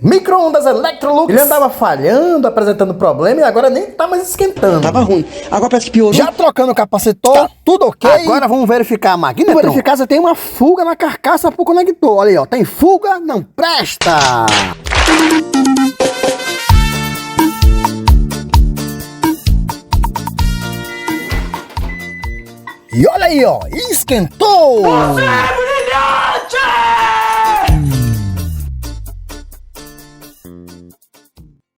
Micro-ondas Electrolux. Ele andava falhando, apresentando problema e agora nem tá mais esquentando. Tava ruim. Agora parece que piorou. Já trocando o capacitor, tá tudo ok. Agora vamos verificar a magnetron. Vamos verificar se tem uma fuga na carcaça pro conector. Olha aí, ó. Tem fuga, não presta. E olha aí, ó. Esquentou.